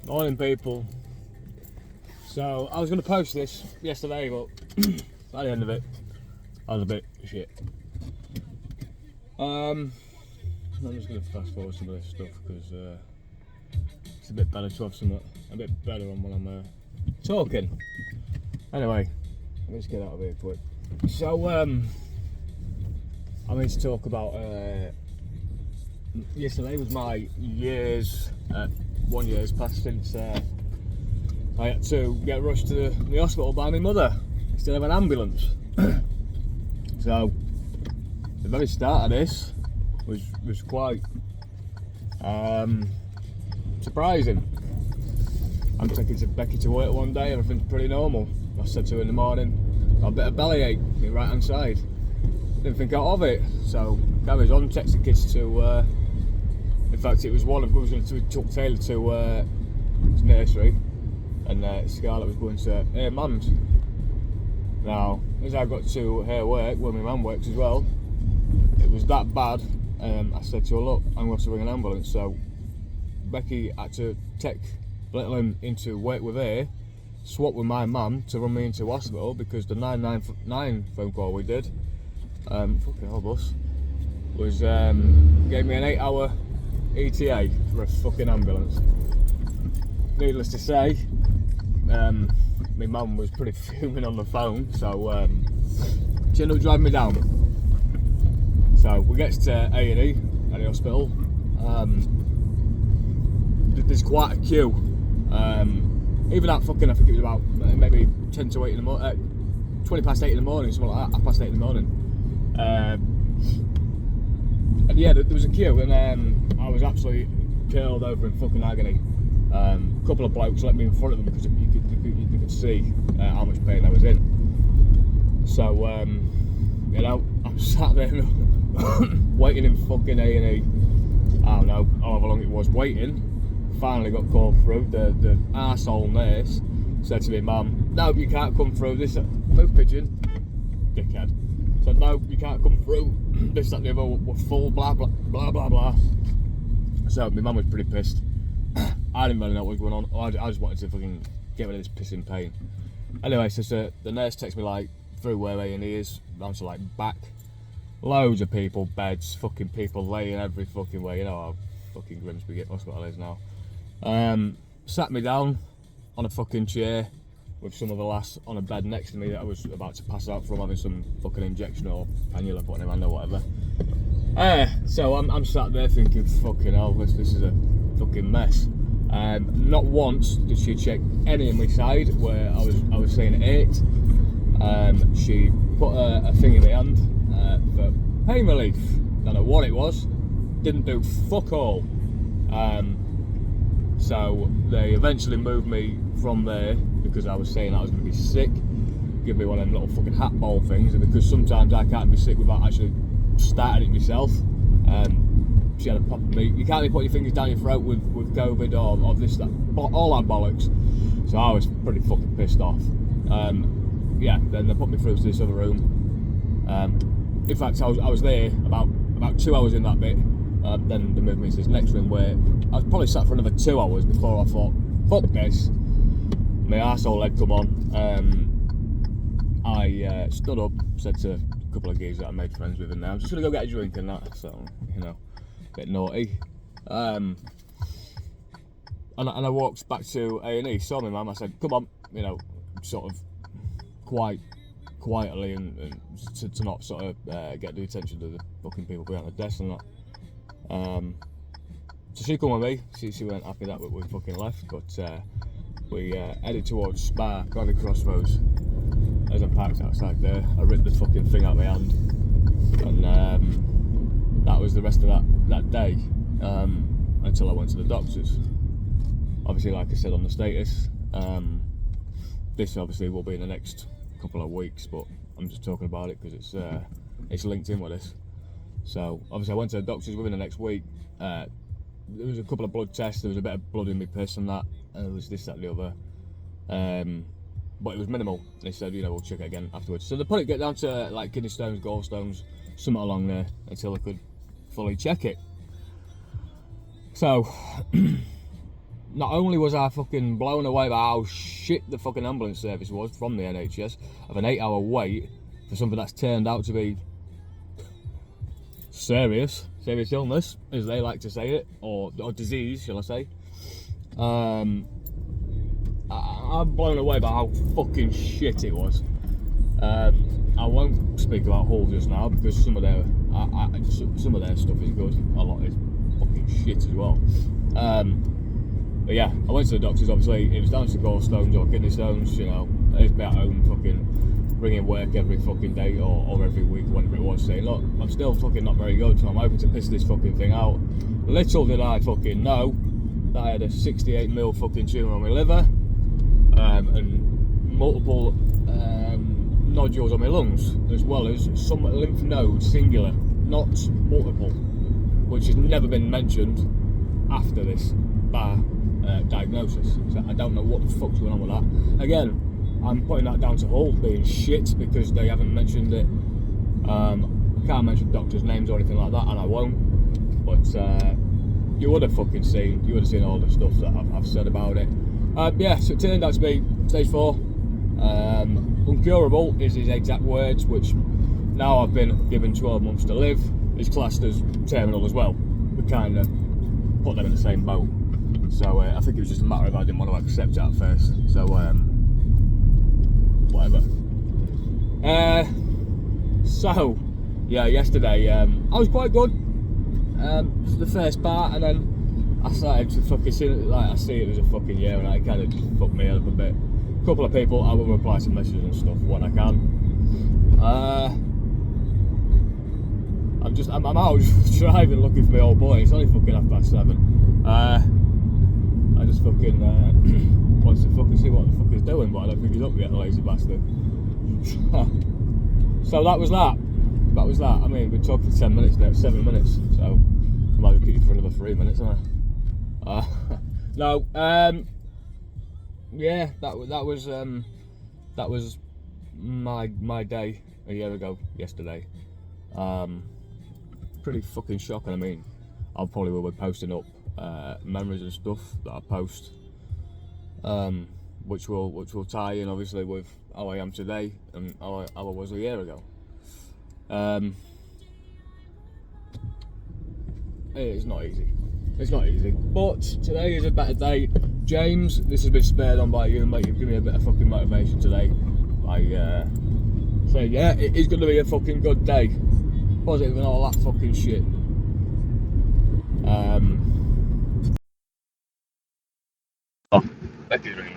Morning, people. So I was going to post this yesterday, but at the end of it, I was a bit shit. I'm just going to fast forward some of this stuff because it's a bit better to have something a bit better on when I'm talking. Anyway, let's get out of here quick. So I need to talk about yesterday was my 1 year's passed since I had to get rushed to the hospital by my mother instead of an ambulance. So the very start of this was quite surprising. I'm taking Becky to work one day, everything's pretty normal. I said to her in the morning, got a bit of bellyache on my right hand side. Didn't think out of it, so carries on, takes the kids to in fact it was one of us was going to took Taylor to his nursery, and Scarlett was going to her mum's. Now, as I got to her work, where my mum works as well, it was that bad. I said to her, look, I'm going to ring an ambulance. So Becky had to take little into work with her, swap with my mum to run me into hospital because the 999 phone call we did, fucking hell bus, was gave me an 8-hour ETA for a fucking ambulance. Needless to say, my mum was pretty fuming on the phone, so she ended up driving me down. So we get to A&E at the hospital. There's quite a queue. Even at fucking, I think it was about maybe 10 to 8 in the morning, 20 past 8 in the morning, something like that, half past 8 in the morning. And yeah, there was a queue, and I was absolutely curled over in fucking agony. A couple of blokes let me in front of them because you could see how much pain I was in. So, you know, I'm sat there waiting in fucking A&E. I don't know however long it was waiting. Finally got called through. The arsehole nurse said to me, "Mum, no, you can't come through. This move pigeon, dickhead." Said, "No, you can't come through. This, that, and the other. We're full. Blah blah blah blah blah." So my mum was pretty pissed. I didn't really know what was going on. I just wanted to fucking get rid of this pissing pain. Anyway, so the nurse takes me like through where A&E is, down to like back. Loads of people, beds, fucking people laying every fucking way. You know how fucking Grimsby Hospital is now. Sat me down on a fucking chair with some of the lass on a bed next to me that I was about to pass out from having some fucking injection or cannula put in my hand or whatever. So I'm sat there thinking, fucking hell, this is a fucking mess. Not once did she check any of my side where I was saying 8. She put a thing in my hand for pain relief. Don't know what it was. Didn't do fuck all. So they eventually moved me from there because I was saying I was going to be sick. Give me one of them little fucking hat ball things, and because sometimes I can't be sick without actually starting it myself. She had a pop of me. You can't really put your fingers down your throat with COVID or this, that, all that bollocks. So I was pretty fucking pissed off. Yeah, then they put me through to this other room. In fact, I was there about 2 hours in that bit. Then they moved me to this next room where I was probably sat for another 2 hours before I thought, fuck this. My arsehole had come on. I stood up, said to a couple of geezers that I made friends with in there, I'm just going to go get a drink and that, so, you know, a bit naughty. And I walked back to A&E, saw my mum, I said, come on, you know, sort of quietly and to not sort of get the attention of the fucking people behind the desk and that. So she come with me, she weren't happy that we fucking left, but we headed towards Spa, got the crossroads. As I parked outside there, I ripped the fucking thing out of my hand, and that was the rest of that day, until I went to the doctors. Obviously, like I said on the status, this obviously will be in the next couple of weeks, but I'm just talking about it because it's linked in with this. So obviously I went to the doctors within the next week. There was a couple of blood tests, there was a bit of blood in my piss and that, and there was this, that and the other. But it was minimal. They said, you know, we'll check it again afterwards. So they put it get down to like kidney stones, gallstones, something along there until they could fully check it. So not only was I fucking blown away by how shit the fucking ambulance service was from the NHS, of an 8-hour wait for something that's turned out to be serious illness, as they like to say it, or disease, shall I say. I'm blown away by how fucking shit it was. I won't speak about Hull just now because some of their stuff is good. A lot is fucking shit as well. But yeah, I went to the doctors. Obviously, it was down to gallstones or kidney stones. You know, I'd be at home fucking bringing work every fucking day or every week, whatever it was, saying, look, I'm still fucking not very good, so I'm hoping to piss this fucking thing out. Little did I fucking know that I had a 68mm fucking tumour on my liver, and multiple nodules on my lungs, as well as some lymph nodes, singular, not multiple, which has never been mentioned after this bar diagnosis. So I don't know what the fuck's going on with that. Again, I'm putting that down to Hull being shit because they haven't mentioned it. I can't mention doctors' names or anything like that, and I won't. But you would have fucking seen. You would have seen all the stuff that I've said about it. Yeah, so it turned out to be stage 4. Uncurable is his exact words, which now I've been given 12 months to live, is classed as terminal as well. We kind of put them in the same boat. So I think it was just a matter of I didn't want to accept it at first. So whatever. So yeah, yesterday I was quite good for the first part, and then I started to fucking see it, like I see it as a fucking year, and I kind of just fucked me head up a bit. A couple of people, I will reply to messages and stuff when I can. I'm out driving looking for my old boy. It's only fucking 7:30. I just fucking wants to fucking see what the fuck he's doing, but I don't think he's up yet, the lazy bastard. So that was that. I mean, we're talking 10 minutes now, 7 minutes, so I might as well keep you for another 3 minutes, haven't I? No, yeah, that was my day a year ago yesterday. Pretty fucking shocking. I mean, I'll probably will be posting up memories and stuff that I post, which will tie in obviously with how I am today and how I was a year ago. It's not easy. But today is a better day. James, this has been spurred on by you, mate. You've given me a bit of fucking motivation today. Saying, yeah, it is going to be a fucking good day. Positive and all that fucking shit. Oh, Becky's ringing.